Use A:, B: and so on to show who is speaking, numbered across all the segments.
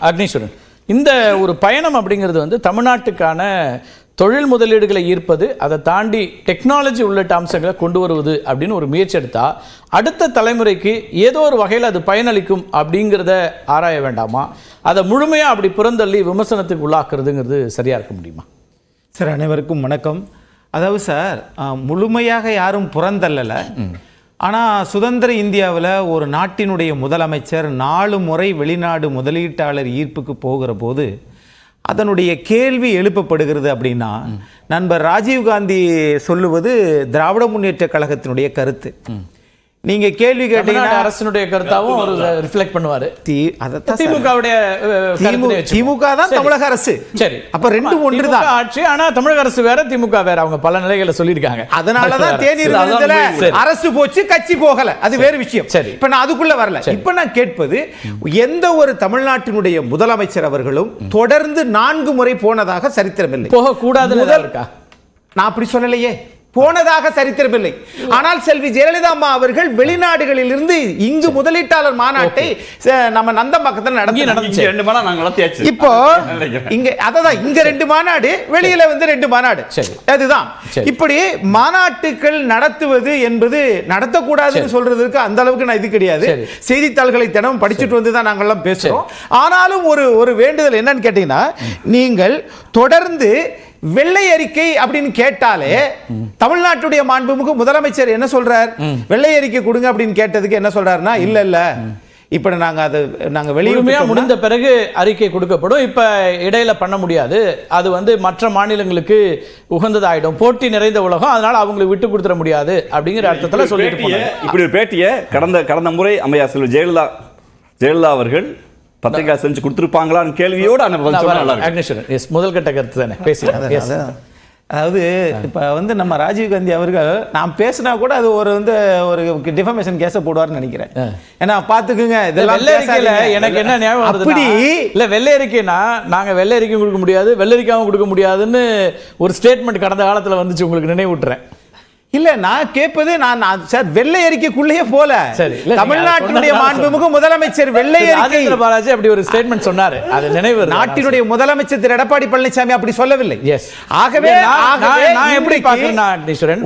A: அக்னீஸ்வரன், இந்த ஒரு பயணம் அப்படிங்கிறது வந்து தமிழ்நாட்டுக்கான தொழில் முதலீடுகளை ஈர்ப்பது, அதை தாண்டி டெக்னாலஜி உள்ளிட்ட அம்சங்களை கொண்டு வருவது அப்படின்னு ஒரு முயற்சி எடுத்தா அடுத்த தலைமுறைக்கு ஏதோ ஒரு வகையில் அது பயனளிக்கும் அப்படிங்கிறத ஆராய வேண்டாமா? அதை முழுமையாக அப்படி புறந்தள்ளி விமர்சனத்துக்கு உள்ளாக்குறதுங்கிறது சரியா இருக்க முடியுமா?
B: சார், அனைவருக்கும் வணக்கம். அதாவது சார், முழுமையாக யாரும் புறந்தள்ளலை. ஆனால் சுதந்திர இந்தியாவில் ஒரு நாட்டினுடைய முதலமைச்சர் 4 முறை வெளிநாடு முதலீட்டாளர் ஈர்ப்புக்கு போகிற போது அதனுடைய கேள்வி எழுப்பப்படுகிறது அப்படின்னா, நண்பர் ராஜீவ்காந்தி சொல்லுவது திராவிட முன்னேற்ற கழகத்தினுடைய கருத்து. நீங்க கேள்வி கேட்டீங்கன்னா
A: அரசினுடைய கருத்தாவும் அவர் ரிஃப்ளெக்ட் பண்ணுவாரு.
B: திமுக தான் தமிழக அரசு.
A: சரி,
B: அப்ப ரெண்டு ஒன்று தான்
A: ஆட்சி. ஆனா தமிழக அரசு வேற, திமுக வேற. அவங்க பல நிலைகளை சொல்லியிருக்காங்க.
B: அதனாலதான் தேநீர் அரசு போச்சு, கட்சி போகல, அது வேறு விஷயம். சரி, இப்ப நான் அதுக்குள்ள வரல. இப்ப நான் கேட்பது, எந்த ஒரு தமிழ்நாட்டினுடைய முதலமைச்சர் அவர்களும் தொடர்ந்து 4 முறை போனதாக சரித்திரம் இல்லை.
A: போக கூடாது இருக்கா?
B: நான் அப்படி சொல்லலையே, போனதாக சரித்திரமில்லை. ஆனால் செல்வி ஜெயலலிதா அம்மா அவர்கள் வெளிநாடுகளில் இருந்து இங்கு முதலீட்டாளர் மாநாட்டை நம்ம நந்தம்பாக்கத்தில் நடத்தி, இப்போ இங்க அதான் இங்க 2 மாநாடு, வெளியில வந்து 2 மாநாடு. அதுதான் இப்படி மாநாட்டுகள் நடத்துவது என்பது நடத்தக்கூடாதுன்னு சொல்றதுக்கு அந்த அளவுக்கு நான் இது கிடையாது. செய்தித்தாள்களை தினமும் படிச்சுட்டு வந்து தான் நாங்கெல்லாம் பேசுறோம். ஆனாலும் ஒரு வேண்டுதல் என்னன்னு கேட்டீங்கன்னா, நீங்கள் தொடர்ந்து வெள்ளை அறிக்கை அப்படின்னு கேட்டாலே தமிழ்நாட்டுடைய மாண்புமிகு முதலமைச்சர் என்ன சொல்றார்? வெள்ளை அறிக்கை கொடுங்க அப்படின்னு கேட்டதுக்கு என்ன சொல்றாருன்னா, இல்ல இப்ப நாங்க வெளியுறவுமையா
A: முடிந்த பிறகு அறிக்கை கொடுக்கப்படும், இப்ப இடையில பண்ண முடியாது, அது வந்து மற்ற மாநிலங்களுக்கு உகந்ததாயிடும், போட்டி நிறைந்த உலகம், அதனால அவங்களுக்கு விட்டு கொடுத்துட முடியாது அப்படிங்கிற அர்த்தத்துல சொல்லிட்டு
C: இப்படி ஒரு பேட்டியை கடந்த முறை அம்மையார் செல்வி ஜெயலலிதா அவர்கள் பத்திரிகை செஞ்சு கொடுத்துருப்பாங்களான்னு கேள்வியோடு
A: முதல் கட்ட கருத்து தானே பேசுறாங்க.
B: அதாவது இப்போ வந்து நம்ம ராஜீவ்காந்தி அவர்கள் நான் பேசினா கூட அது ஒரு டிஃபமேஷன் கேஸை போடுவார்னு நினைக்கிறேன். ஏன்னா பார்த்துக்குங்க,
A: இதெல்லாம் எனக்கு என்ன ஞாபகம் அப்படி இல்லை, வெள்ளை அறிக்கைனா நாங்கள் வெள்ளை அறிக்கை கொடுக்க முடியாது, வெள்ளரிக்காவும் கொடுக்க முடியாதுன்னு ஒரு ஸ்டேட்மெண்ட் கடந்த காலத்தில் வந்துச்சு, உங்களுக்கு நினைவூட்டுறேன்.
B: இல்ல, நான் கேட்பது, நான் சார் வெள்ளை அறிக்கைக்குள்ளேயே போல. தமிழ்நாட்டினுடைய மாண்புமிகு முதலமைச்சர் வெள்ளை அறிக்கை
A: பாலாஜி அப்படி ஒரு ஸ்டேட்மெண்ட் சொன்னாரு, அது நினைவு.
B: நாட்டினுடைய முதலமைச்சர் திரு எடப்பாடி பழனிசாமி அப்படி சொல்லவில்லை. ஆகவே
A: நான் எப்படி பார்க்கிறேன்னா,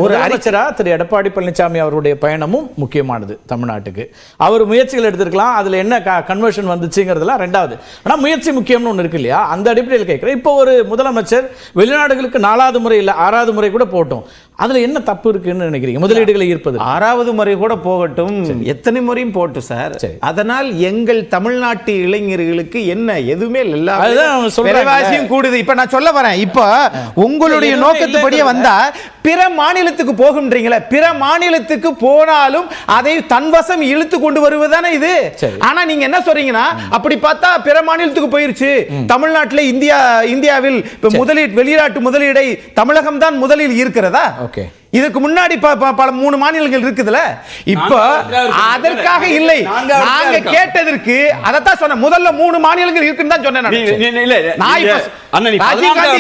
A: ஒரு அமைச்சரா திரு எடப்பாடி பழனிசாமி அவருடைய பயணமும் முக்கியமானது தமிழ்நாட்டுக்கு. அவர் முயற்சிகள் எடுத்திருக்கலாம், அதுல என்ன கன்வர்ஷன் வந்துச்சுங்கிறதுலாம் ரெண்டாவது. ஆனா முயற்சி முக்கியம்னு ஒன்று இருக்கு இல்லையா, அந்த அடிப்படையில் கேட்கிறேன். இப்போ ஒரு முதலமைச்சர் வெளிநாடுகளுக்கு 4வது முறை இல்லை 6வது முறை கூட போட்டோம், அதுல என்ன தப்பு இருக்குன்னு நினைக்கிறீங்க? முதலீடுகளை ஈர்ப்பது
B: 6வது முறை கூட போகட்டும், எத்தனை முறையும் போட்டு சார். அதனால் எங்கள் தமிழ்நாட்டு இளைஞர்களுக்கு என்ன எதுவுமே இல்லை, விலைவாசியும் கூடுது. இப்ப நான் சொல்ல வரேன், இப்ப உங்களுடைய நோக்கத்துப்படியே வந்தா பிற மாநிலத்துக்கு போகும்ன்றீங்களே, பிற மாநிலத்துக்கு போனாலும் அதை தன்வசம் இழுத்து கொண்டு வருவதானே இது. ஆனா நீங்க என்ன சொல்றீங்கன்னா, அப்படி பார்த்தா பிற மாநிலத்துக்கு போயிருச்சு, தமிழ்நாட்டில் இந்தியாவில் வெளிநாட்டு முதலீடை தமிழகம் தான் முதலில் இருக்கிறதா? இதுக்கு முன்னாடி 3 மாநிலங்கள் இருக்குதுல. இப்ப அதற்காக இல்லை, நாங்க கேட்டதற்கு அதத்தான் சொன்ன, முதல்ல 3 மாநிலங்கள் இருக்குன்னு தான் சொன்னேன்.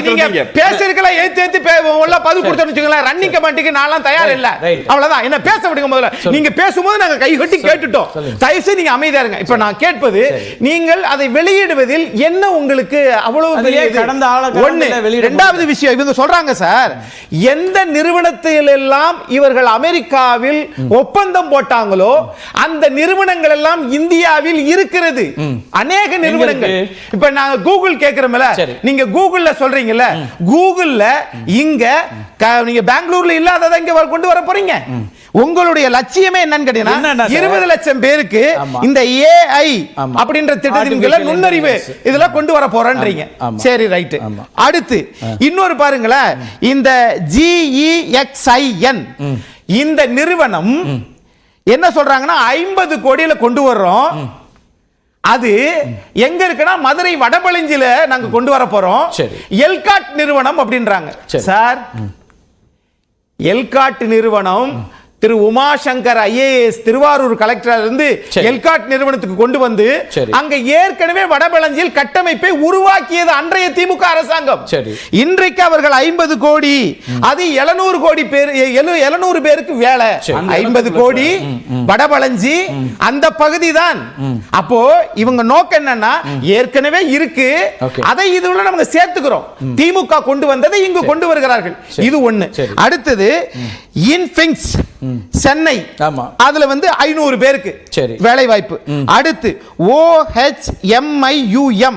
B: நீங்க பேசுறதுல ஏத்து பதில் கொடுத்தோம்னு ரன்னிங் கமெண்ட்டுக்கு நான் தயார் இல்ல, அவ்வளவுதான். என்ன பேச விடுங்க முதல்ல. நீங்க பேசும்போது நாங்க கை கட்டி கேட்டுட்டோம், தயவுசெய்து நீங்க அமைதியா இருங்க. இப்ப நான் கேட்பது, நீங்கள் அதை வெளியிடுவதில் என்ன உங்களுக்கு அவ்வளவு ஒண்ணு. இரண்டாவது விஷயம், இவங்க சொல்றாங்க சார், எந்த நிறுவனத்தை எல்லாம் இவர்கள் அமெரிக்காவில் ஒப்பந்தம் போட்டாங்களோ அந்த நிறுவனங்கள் எல்லாம் இந்தியாவில் இருக்கிறது, அநேக நிறுவனங்கள். இப்ப நாங்க கூகுள் கேக்குறோம்ல, நீங்க கூகுள்ல சொல்றீங்கல்ல, கூகுள்ல இங்க நீங்க பெங்களூர்ல இல்லாததை இங்க கொண்டு வர போறீங்க. உங்களுடைய லட்சியமே என்னன்னு கேட்டீங்கன்னா, 20 லட்சம் பேருக்கு இந்த AI அப்படின்ற திட்டத்தின் கீழ நுண்ணறிவு இதெல்லாம் கொண்டு வர போறேன்றீங்க. சரி, ரைட். அடுத்து இன்னொரு பாருங்களேன், இந்த GEXIN இந்த நிறுவனம் என்ன சொல்றாங்கன்னா, 50 கோடியில கொண்டு வர்றோம். அது எங்க இருக்குன்னா, மதுரை வடபழஞ்சில நாங்க கொண்டு வர போறோம். எல்காட் நிறுவனம் அப்படின்றாங்க. சார், எல்காட் நிறுவனம் திரு உமாசங்கர் IAS திருவாரூர் கலெக்டர் இருந்து எல்காட் நிறுவனத்துக்கு கொண்டு வந்து அங்க ஏற்கனவே வடபழஞ்சியில் கட்டமைப்பை உருவாக்கியது அன்றைய திமுக அரசாங்கம். இன்றைக்கு அவர்கள் 50 கோடி, அது 700 கோடி பேர், 700 பேருக்கு வேலை. 50 கோடி வடபழஞ்சி அந்த பகுதி தான். அப்போ இவங்க நோக்கம் என்னன்னா, ஏற்கனவே இருக்கு, அதை இதுல நம்ம சேர்த்துக்கிறோம். திமுக கொண்டு வந்ததை இங்கு கொண்டு வருகிறார்கள். இது ஒண்ணு. அடுத்தது இன்ஃபிங்ஸ் சென்னை, அதுல வந்து 500 பேருக்கு வேலை வாய்ப்பு. அடுத்து OHMIUM,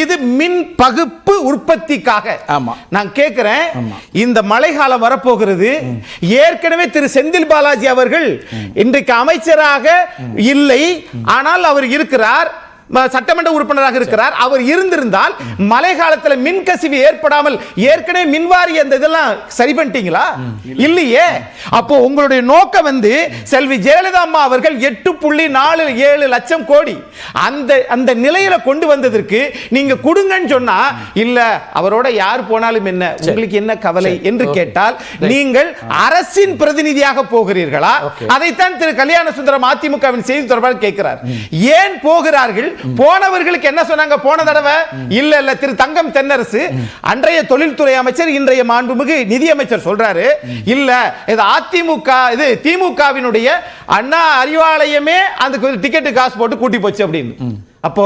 B: இது மின் பகுப்பு உற்பத்திக்காக. நான் கேட்கிறேன், இந்த மழைக்காலம் வரப்போகிறது. ஏற்கனவே திரு செந்தில் பாலாஜி அவர்கள் இன்றைக்கு அமைச்சராக இல்லை, ஆனால் அவர் இருக்கிறார், சட்டமன்ற உறுப்பினராக இருக்கிறார். அவர் இருந்திருந்தால் மழை காலத்தில் மின் கசிவு ஏற்படாமல் ஏற்கனவே மின்வாரி அந்த இதெல்லாம் சரி பண்ணிட்டீங்களா? இல்லையே. அப்போ உங்களுடைய நோக்கம் வந்து செல்வி ஜெயலலிதா அம்மா அவர்கள் 8.47 லட்சம் கோடி அந்த நிலையில கொண்டு வந்ததற்கு நீங்க கொடுங்கன்னு சொன்னா, இல்ல அவரோட யார் போனாலும் என்ன, உங்களுக்கு என்ன கவலை என்று கேட்டால், நீங்கள் அரசின் பிரதிநிதியாக போகிறீர்களா? அதைத்தான் திரு கல்யாண சுந்தரம் அதிமுகவின் செய்தி தொடர்பாளர் கேட்கிறார். ஏன் போகிறார்கள்? போனவர்களுக்கு என்ன சொன்னாங்க போன தடவை? இல்ல திரு தங்கம் தென்னரசு, அன்றைய தொழில்துறை அமைச்சர், இன்றைய மாண்புமிகு நிதியமைச்சர் சொல்றாரு, இல்ல இது அதிமுக, இது திமுகவினுடைய அண்ணா அறிவாலயமே அந்த டிக்கெட் காசு போட்டு கூட்டி போச்சு அப்படின்னு. அப்போ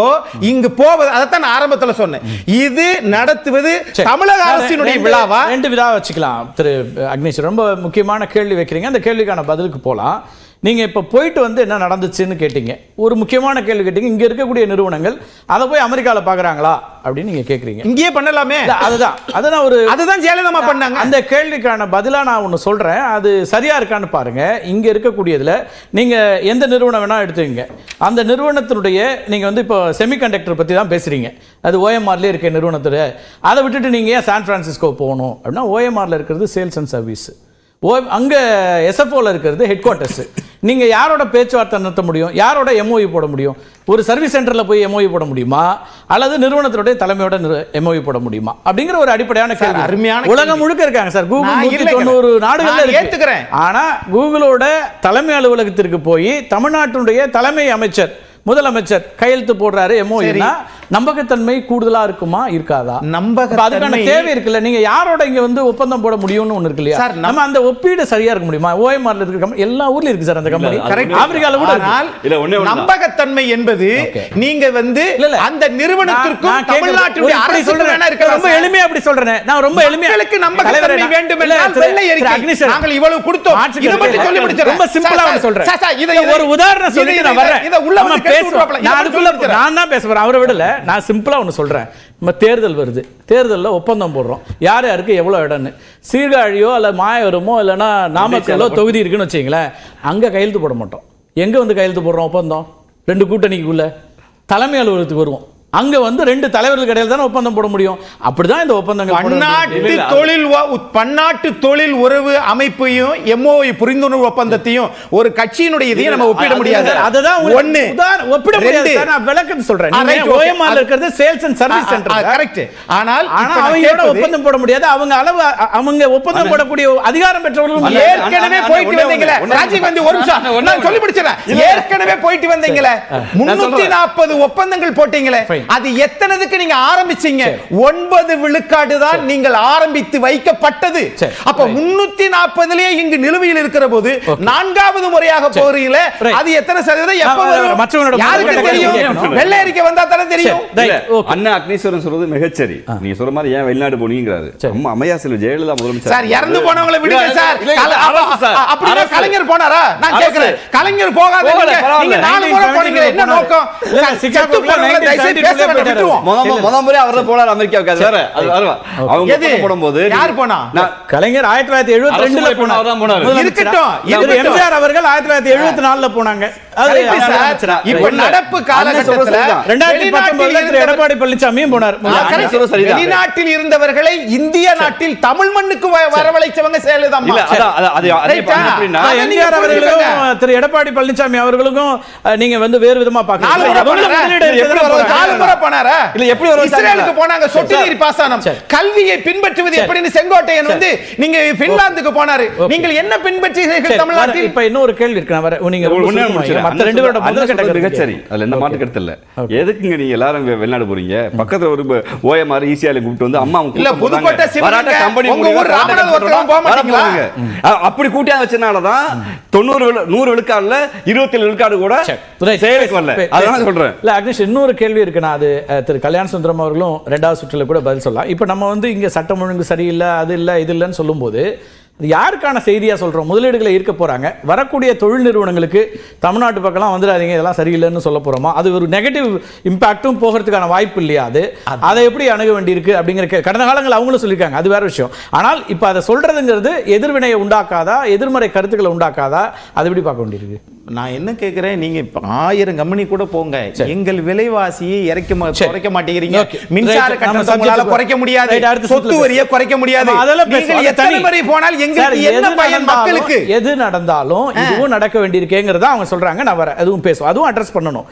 B: இங்கு போவது, அதைத்தான் ஆரம்பத்தில் சொன்னேன், இது நடத்துவது தமிழக அரசினுடைய விழாவா?
A: 2 விழா வச்சுக்கலாம். திரு அக்னேஷ், ரொம்ப முக்கியமான கேள்வி வைக்கிறீங்க, அந்த கேள்விக்கான பதிலுக்கு போலாம். நீங்க இப்ப போயிட்டு வந்து என்ன நடந்துச்சுன்னு கேட்டீங்க, ஒரு முக்கியமான கேள்வி கேட்டீங்க. இங்க இருக்கக்கூடிய நிறுவனங்கள் அதை போய் அமெரிக்கால பாக்குறாங்களா அப்படின்னு நீங்க கேக்குறீங்க.
B: இங்கேயே பண்ணலாமே.
A: அதுதான் ஜெயலலிதா பண்ணாங்க. அந்த கேள்விக்கான பதிலா நான் ஒன்னு சொல்றேன், அது சரியா இருக்கான்னு பாருங்க. இங்க இருக்கக்கூடியதுல நீங்க எந்த நிறுவனம் வேணா எடுத்துங்க, அந்த நிறுவனத்தினுடைய நீங்க வந்து இப்போ செமிகண்டக்டர் பத்தி தான் பேசுறீங்க, அது OMRல இருக்க நிறுவனத்துல. அதை விட்டுட்டு நீங்க ஏன் சான் பிரான்சிஸ்கோ போகணும் அப்படின்னா, OMRல இருக்கிறது சேல்ஸ் அண்ட் சர்வீஸ், அங்க SFOல இருக்கிறது ஹெட் குவார்ட்டர்ஸ். நீங்க யாரோட பேச்சுவார்த்தை நடத்த முடியும், யாரோட MOU போட முடியும்? ஒரு சர்வீஸ் சென்டர்ல போய் MOU போட முடியுமா, அல்லது நிறுவனத்தினுடைய தலைமையோட MOU போட முடியுமா அப்படிங்கிற ஒரு அடிப்படையான கேள்வி.
B: அருமையான
A: உலகம் முழுக்க இருக்காங்க சார், கூகுள் 190 நாடுகள்ல ஏத்துக்கிறேன். ஆனா கூகுளோட தலைமை அலுவலகத்திற்கு போய் தமிழ்நாட்டுடைய தலைமை அமைச்சர், முதலமைச்சர் கையெழுத்து போடுறாரு MOUனா, நம்பகத்தன்மை கூடுதலா இருக்குமா இருக்காதா? அதுக்கான தேவை இருக்குல்ல. நீங்க யாரோட இங்க வந்து ஒப்பந்தம் போட முடியும்னு ஒண்ணு இருக்கு இல்லையா? நம்ம அந்த ஒப்பீடு சரியா இருக்க முடியுமா? OMRல இருக்க எல்லா ஊர்லயும் இருக்கு சார் அந்த கம்பெனி, ஆப்பிரிக்கால கூட.
B: நம்பகத்தன்மை என்பது நீங்க வந்து அந்த நிறுவனத்திற்கும் தமிழ்நாட்டுடைய அரசு வேணா இருக்க. ரொம்ப எளிமையா அப்படி சொல்றேன் நான், ரொம்ப எளிமையா. உங்களுக்கு நம்பகத்தன்மை வேண்டும் என்றால் வெள்ளை அறிக்கை நாங்கள் இவ்வளவு கொடுத்தோம், இத பத்தி சொல்லி முடிச்சறேன். ரொம்ப சிம்பிளா சொல்றேன். இத ஒரு உதாரணம் சொல்லி நான் வரேன். இத உள்ள வந்து பேசுறோம். நான் தான் பேசுறேன், அவரை விடல. நான் சிம்பிளா ஒன்று சொல்றேன். நம்ம தேர்தல் வருது, தேர்தலில் ஒப்பந்தம் போடுறோம், யார் யாருக்கு எவ்வளோ இடம்னு. சீர்காழியோ அல்ல மாயவரமோ இல்லைன்னா நாமக்கலோ தொகுதி இருக்குன்னு வச்சுங்களேன், அங்கே கையெழுத்து போட மாட்டோம். எங்கே வந்து கையெழுத்து போடுறோம்? ஒப்பந்தம் 2 கூட்டணிக்குள்ள தலைமை அலுவலகத்துக்கு வருவோம். அங்க வந்து 2 தலைவர்கள் இடையில தான் ஒப்பந்தம் போட முடியும். அப்படிதான் இந்த ஒப்பந்தங்கள். பன்னாட்டு தொழில் உறவு அமைப்பையும் MOU புரிந்துணர்வு ஒப்பந்தத்தையும் ஒரு கட்சியினுடைய இதையும் நம்ம ஒப்பிட முடியாது. அதுதான் ஒண்ணு ஒப்பிட முடியாது. நான் விளக்கம் சொல்றேன். OMRல இருக்கிறது sales and service centre, correct. ஆனால் அவங்களோட ஒப்பந்தம் போட முடியாது. அவங்க ஒப்பந்தம் போடக்கூடிய அதிகாரம் பெற்றவர்கள் ஏற்கனவே போயிட்டு வந்தீங்களே ராஜீவ் காந்தி, ஒரு நிமிஷம் நான் சொல்லி முடிச்சறேன். ஏற்கனவே போயிட்டு வந்தீங்களே 340 ஒப்பந்தங்கள் போட்டீங்களே, அது எத்தனைக்கு நீங்க ஆரம்பிச்சீங்க? 9 விழுக்காடு தான் நீங்கள் ஆரம்பித்து வைக்கப்பட்டது. அப்ப 340லயே இங்கு நிலுவையில் இருக்கிற போது 4வது முறையாக போறீங்களே, அது எத்தனை சதவீதம் எப்ப வரும்? யாருக்கு தெரியும்? வெள்ளை அறிக்கை வந்தா தானே தெரியும்.
C: அண்ணா அக்னீஸ்வரன் சொல்றது மிகச்சரி. நீங்க சொல்ற மாதிரி ஏன் வெளிநாடு போனீங்கறாரு. அம்மா அம்மையா செல்வி ஜெயலலிதா முதலமைச்சர் சார் இறந்து போனவங்களை விடுங்க சார். அப்படியே கலைஞர் போனாரா? நான் கேக்குறேன், கலைஞர் போகாதீங்க. நீங்க 4 முறை போனீங்க, என்ன நோக்கம்? சிக்காகோ போனவங்களை தயவுசெய்து
A: கலைஞர் 1972 போனார். இருக்கட்டும், எம்ஜிஆர் அவர்கள் 1974 போனாங்க.
B: நடப்பு காலகட்டத்தில்
A: 2019 எடப்பாடி பழனிசாமியும் போனார்.
B: வெளிநாட்டில் இருந்தவர்களை இந்திய நாட்டில் தமிழ் மண்ணுக்கு வரவழைச்சவங்க ஜெயலலிதா அம்மா.
A: எம்ஜிஆர் அவர்களுக்கும் திரு எடப்பாடி பழனிசாமி அவர்களுக்கும் நீங்க வந்து வேறு விதமா பார்க்கலாம்.
B: முறை போனாரா?
C: இல்ல எப்படி வர வச்சாங்க?
B: இஸ்ரேலுக்கு போனாங்க, சொட்டு நீர் பாசனம். கல்வியை பின்பற்றுவது எப்படின்னு செங்கோட்டையன் வந்து நீங்க பின்லாந்துக்கு போனாரு. நீங்கள் என்ன பின்பற்றீர்கள் தமிழ்நாட்டில்?
A: இப்ப இன்னொரு கேள்வி இருக்கு. நான் நீங்க மத்த ரெண்டு பேரோட முதல் கட்ட
C: மிகச்சரி, அதுல எந்த மாற்று கருத்து இல்ல. எதுக்குங்க நீங்க எல்லாரும் வெளிநாடு போறீங்க? பக்கத்துல ஒரு ஓஎம்ஆர் ஈசிஆர் கூப்பிட்டு வந்து அம்மா
B: இல்ல புதுக்கோட்டை சிவராட்ட கம்பெனி மூலமா ராமநாதபுரத்துக்கு போக மாட்டீங்களா?
C: அப்படி கூட்டியா வச்சனாலதான் 100 விழுக்காடுல 27 விழுக்காடு கூட செயலுக்கு வரல. அதான் சொல்றேன்.
A: இல்ல அக்னேஷ், இன்னொரு கேள்வி இருக்கு. நான் அது திரு கல்யாண சுந்தரம் அவர்களும் 2வது சுற்றுல கூட பதில் சொல்லலாம். இப்ப நம்ம வந்து இங்க சட்டம் ஒழுங்கு சரியில்லை, அது இல்ல இது இல்லைன்னு சொல்லும்போது இது யாருக்கான செய்தியா சொல்றோம்? முதலீடுகளை ஈர்க்க போறாங்க, வரக்கூடிய தொழில் நிறுவனங்களுக்கு தமிழ்நாட்டு பக்கம்லாம் வந்துடாதீங்க, இதெல்லாம் சரியில்லைன்னு சொல்ல போறோமா? அது ஒரு நெகட்டிவ் இம்பாக்டும் போகிறதுக்கான வாய்ப்பு இல்லையா? அதை எப்படி அணுக வேண்டியிருக்கு அப்படிங்கிற கடந்த காலங்கள் அவங்களும் சொல்லியிருக்காங்க, அது வேற விஷயம். ஆனால் இப்ப அதை சொல்றதுங்கிறது எதிர்வினையை உண்டாக்காதா, எதிர்மறை கருத்துக்களை உண்டாக்காதா? அதை எப்படி பார்க்க வேண்டியிருக்கு?
B: நான் என்ன கேட்கிறேன், நீங்க 1000 கம்பெனி கூட போங்க, எங்கள் விலைவாசியை குறைக்க மாட்டேங்கிறீங்க. மின்சார கட்டணங்களை குறைக்க முடியாது, சொத்து வரியை குறைக்க முடியாது. நீங்கள் எத்தனை முறை போனால் எங்களுக்கு என்ன பயன்? மக்களுக்கு
A: எது நடந்தாலும் இதுவும் நடக்க வேண்டியிருக்கேங்கிறத அவங்க சொல்றாங்க. நான் வர அதுவும் பேசுவோம், அதுவும் அட்ரஸ் பண்ணணும்.